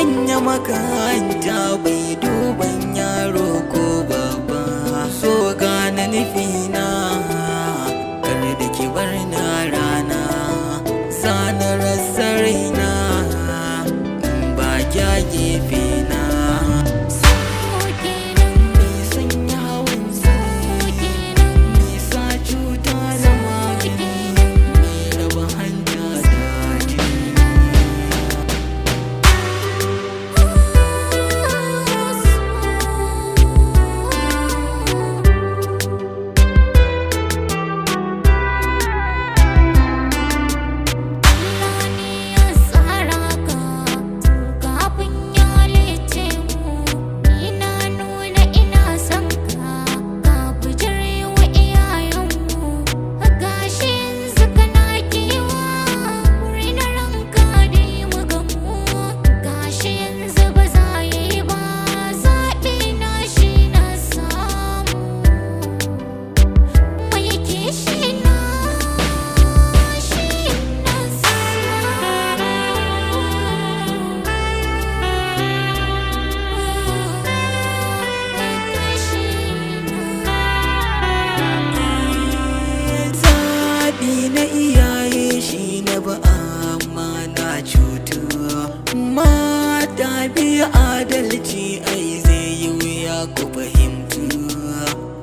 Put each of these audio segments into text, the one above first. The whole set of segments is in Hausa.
sanya makaranta bai duban yaro ko babba. So gane nufina kar da ki bar na rana, zana rasa raina in ba kya gefe na. Na iyaye shi na ba amma na cutu, mata biyu adalci ai zai yi wuya ku fahimtu.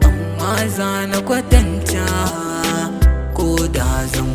Amma za na kwatanta ko da zan